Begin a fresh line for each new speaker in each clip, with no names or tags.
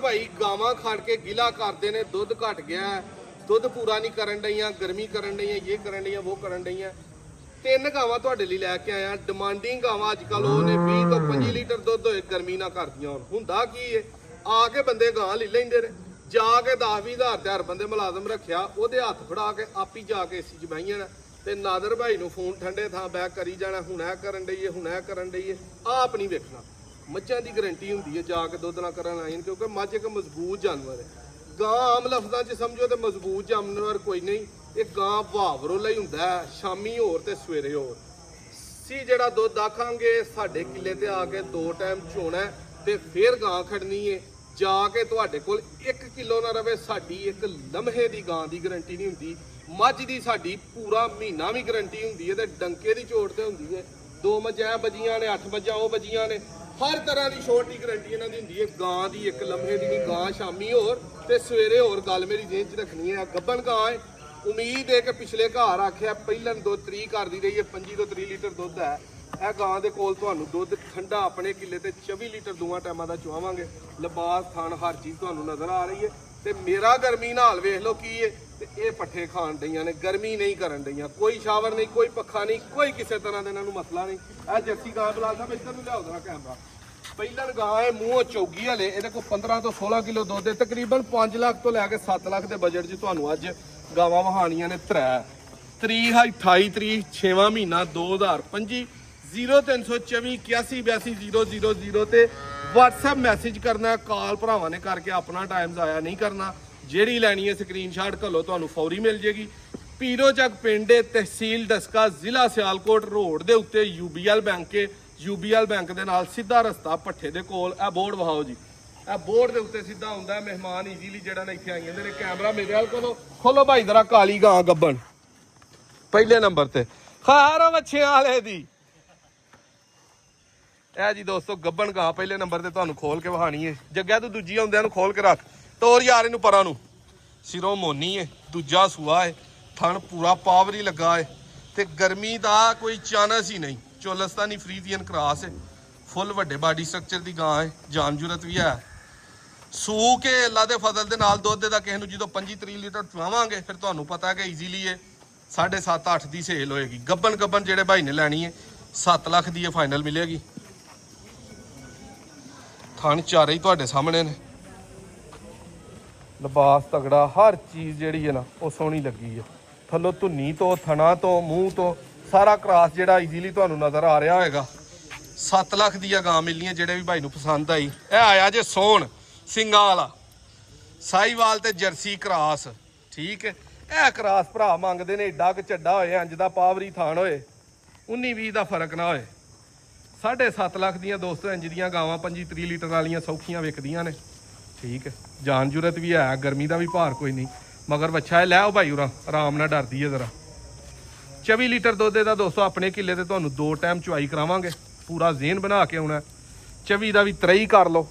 भाई गावां खड़ के गिला करते ने दुध घट गया दुध पूरा नहीं करन डईयां गर्मी करन डईयां ये करन डईयां वो करन डईयां तीन गावां तुहाडे लई लैके आया डिमांडिंग गावां अजकल ओने 20 तो 25 लीटर दुध होए गर्मी ना करदियां हुंदा की है आके बंदे गां ले लैंदे ने जाके 10-20 हज़ार ते हर बंदे मुलाजम रखिया ओदे हत्थ फड़ा के आप ही जाके एसी च बहियां ने ते नादर भाई नूं फोन ठंडे थां बैक करी जाना हुण ऐ करन डईए हुण ऐ करन डईए आप नहीं वेखना मच्छां की गारंटी होंदी है जाके दुध ना करन आई क्योंकि मझ एक मजबूत जानवर है गां आम लफ्जां च समझो तो मजबूत जानवर कोई नहीं ये गां भावरों ਲਈ ਹੁੰਦਾ शामी होर ते सवेरे होर सी ਜਿਹੜਾ ਦੁੱਧ ਆਖਾਂਗੇ ਸਾਡੇ ਕਿੱਲੇ ਤੇ ਆ ਕੇ 2 ਟਾਈਮ ਚੋਣਾ ਤੇ ਫਿਰ ਗਾਂ ਖੜਨੀ ਹੈ ਜਾ ਕੇ ਤੁਹਾਡੇ ਕੋਲ 1 ਕਿਲੋ ਨਾ ਰਵੇ ਸਾਡੀ ਇੱਕ ਲਮਹੇ ਦੀ ਗਾਂ ਦੀ ਗਾਰੰਟੀ ਨਹੀਂ ਹੁੰਦੀ ਮੱਝ ਦੀ ਸਾਡੀ ਪੂਰਾ ਮਹੀਨਾ ਵੀ ਗਾਰੰਟੀ ਹੁੰਦੀ ਹੈ ਤੇ ਡੰਕੇ ਦੀ ਚੋਟ ਤੇ ਹੁੰਦੀ ਹੈ 2 ਮੱਝਾਂ ਬੱਜੀਆਂ ਨੇ 8 ਮੱਝਾਂ ਉਹ ਬੱਜੀਆਂ ਨੇ हर तरह की छोटी गारंटी इन्हों की होंगी है गां की एक लम्हे की नहीं गां शामी होर ते सवेरे होर गल मेरी जेब च रखनी है गब्बन गां है उम्मीद है कि पिछले घर आख्या पहलन 2-3 कर दी रही है 25 तो 30 लीटर दुध है यह गां के कोल तुहानू दुध ठंडा अपने किले ते 24 लीटर दोवां टाइमां दा चुआवांगे लिबास थान हर चीज़ तुहानू नज़र आ रही है ते मेरा गर्मी नाल वेख लो की है ते ये पट्ठे खान डईयां ने गर्मी नहीं करन डईयां कोई शावर नहीं कोई पक्खा नहीं कोई किसी तरह का इन्होंने मसला नहीं यह जर्सी गां बिलाल साहब इधर नूं लियाओ जरा कैमरा ਪਹਿਲਣ ਗਾਂ ਹੈ ਮੂੰਹੋਂ ਚੌਗੀ ਹਲੇ ਇਹਦੇ ਕੋਲ 15 ਤੋਂ 16 ਕਿਲੋ ਦੁੱਧ ਹੈ ਤਕਰੀਬਨ 5 ਲੱਖ ਤੋਂ ਲੈ ਕੇ 7 ਲੱਖ ਦੇ ਬਜਟ 'ਚ ਤੁਹਾਨੂੰ ਅੱਜ ਗਾਵਾਂ ਵਹਾਣੀਆਂ ਨੇ ਤਰੀਕ 28 ਤਰੀਕ 6ਵਾਂ ਮਹੀਨਾ 2025 0324 8182 ਤੇ WhatsApp ਮੈਸੇਜ ਕਰਨਾ ਕਾਲ ਭਰਾਵਾਂ ਨੇ ਕਰਕੇ ਆਪਣਾ ਟਾਈਮ ਜ਼ਾਇਆ ਨਹੀਂ ਕਰਨਾ ਜਿਹੜੀ ਲੈਣੀ ਹੈ ਸਕਰੀਨਸ਼ਾਟ ਘੱਲੋ ਤੁਹਾਨੂੰ ਫੌਰੀ ਮਿਲ ਜੇਗੀ ਪੀਰੋ ਚੱਕ ਪਿੰਡ ਤਹਿਸੀਲ ਡਸਕਾ ਜ਼ਿਲ੍ਹਾ ਸਿਆਲਕੋਟ ਰੋਡ ਦੇ ਉੱਤੇ UBL ਬੈਂਕ UBL बैंक के नाल सीधा रस्ता भट्ठे के कोल ए बोर्ड वहाओ जी ए बोर्ड के उत्ते सीधा हुंदा है मेहमान ईजीली जेड़ा ने इत्थे आई जांदे ने कैमरा मेरे वाल कोलो खोलो भाई जरा काली गां गब्बन पहले नंबर ते खारो बच्चियां वाले दी ए जी दोस्तों गब्बन गां पहले नंबर ते तुहानू खोल के वहानी है जग्गा तू दूजी आउंदियां नू खोल के रख तोर यार इनू परां नू सिरों मोनी है दूजा सूआ है थन पूरा पावरी लगा है ते गर्मी दा कोई चानस ही नहीं चोलस्तानी फ्रीजियन क्रॉस है फुल वड्डे बॉडी स्ट्रक्चर की गां है जान जरूरत भी है सू के अल्लाह के फजल के नाल दुध का किसी जो 25-30 लीटर चुवावांगे फिर तुहानू पता है कि ईजीली ये 7.5-8 की सेल होएगी गब्बन जेडे भाई ने लैनी है 7 लाख की फाइनल मिलेगी थन चारे ही तुहाडे सामने ने लिबास तगड़ा हर चीज़ जिहड़ी है ना वो सोहनी लगी है थल्लों धुन्नी तो थना तो मूँह तो सारा क्रॉस ਜਿਹੜਾ ਈਜ਼ੀਲੀ ਤੁਹਾਨੂੰ ਨਜ਼ਰ ਆ ਰਿਹਾ ਹੋਏਗਾ 7 ਲੱਖ ਦੀਆਂ ਗਾਂ ਮਿਲਣੀਆਂ ਜਿਹੜੇ ਵੀ ਭਾਈ ਨੂੰ ਪਸੰਦ ਆਈ ਇਹ ਆਇਆ ਜੇ ਸੋਹਣ ਸਿੰਘਾਂ ਵਾਲਾ ਸਾਈਵਾਲ ਤੇ ਜਰਸੀ ਕ੍ਰਾਸ ਠੀਕ ਹੈ ਇਹ ਕ੍ਰਾਸ ਭਰਾ ਮੰਗਦੇ ਨੇ ਏਡਾ ਕਿ ਚੱਡਾ ਹੋਏ ਇੰਜ ਦਾ ਪਾਵਰੀ ਥਾਣ ਹੋਏ 19-20 ਦਾ ਫਰਕ ਨਾ ਹੋਏ 7.5 ਲੱਖ ਦੀਆਂ ਦੋਸਤੋ ਇੰਜ ਦੀਆਂ ਗਾਵਾਂ 25-30 ਲੀਟਰ ਵਾਲੀਆਂ ਸੌਖੀਆਂ ਵਿਕਦੀਆਂ ਨੇ ਠੀਕ ਹੈ ਜਾਨ ਜੁਰਤ ਵੀ ਹੈ ਗਰਮੀ ਦਾ ਵੀ ਭਾਰ ਕੋਈ ਨਹੀਂ ਮਗਰ ਬੱਚਾ ਲੈ ਆਓ ਭਾਈ ਉਰਾ ਆਰਾਮ ਨਾਲ ਡਰਦੀ ਹੈ ਜ਼ਰਾ 24 ਲੀटर दुध का दोस्तों अपने किले से तुहानू 2 टाइम चुआई करावांगे पूरा जेन बना के आना 24 का भी 3 कर लो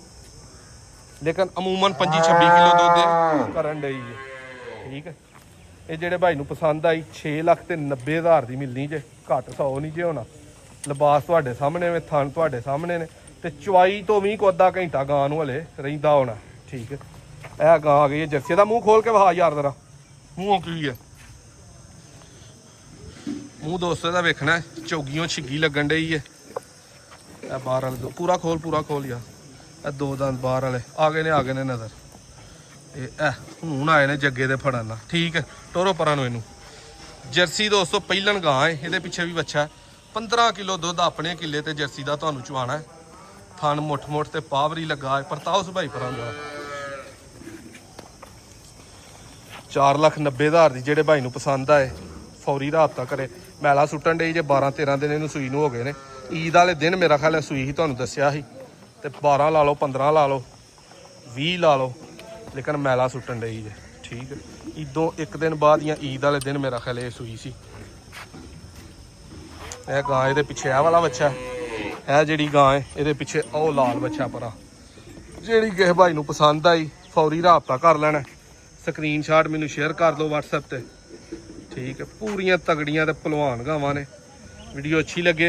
लेकिन अमूमन 25-26 किलो दुध करन डई है ठीक है ये जेडे भाई नू पसंद आई 6 लाख ते 90 हज़ार की मिलनी जे घट 100 नहीं जे होना लिबास तुहाडे सामने में थन तुहाडे सामने ने ते चुआई तो भी को अद्धा घंटा गां नू हले रहिंदा होना ठीक है यह गां आ गई है जर्सी का मूँह खोल के वहा यार जरा मूँह की है मूँह दोस्तों का वेखना है चौगियों छिग्गी लगन डई है बाहर वाले पूरा खोल यार 2 दंद बाहर वाले आ गए ने नज़र हूँ आए ने जग्गे दे फड़न ठीक है टोरो परा इनू जर्सी दोस्तों पहलन गां है ये पिछे भी बच्चा है 15 किलो दुध अपने किले ते जर्सी का तुहानू चुआना है थन मुठ ते पावरी लगा है परताओ सुभाई परा 4,90,000 की जेडे भाई नू पसंद आए फौरी राबता करे मैला सुट्टन डई जे 12-13 दिन इनू सूई नू हो गए ने ईद वाले दिन मेरा ख्याल है सूई ही तुहानू दस्सिया ही ते 12 ला लो 15 ला लो 20 ला लो लेकिन मैला सुट्टन डई जे ठीक है ईदों एक दिन बाद या ईद वाले दिन मेरा ख्याल ये सूई सी यह गां ये पिछे यह वाला बच्चा है जिहड़ी गां है ये पिछे ओ लाल बच्चा परा जिहड़ी किसी भाई नू पसंद आई फौरी राबता कर लेना स्क्रीनशॉट मैनू शेयर कर दो WhatsApp ते ठीक है पूरियां तगड़ियां ते भलवान गावां ने वीडियो अच्छी लगे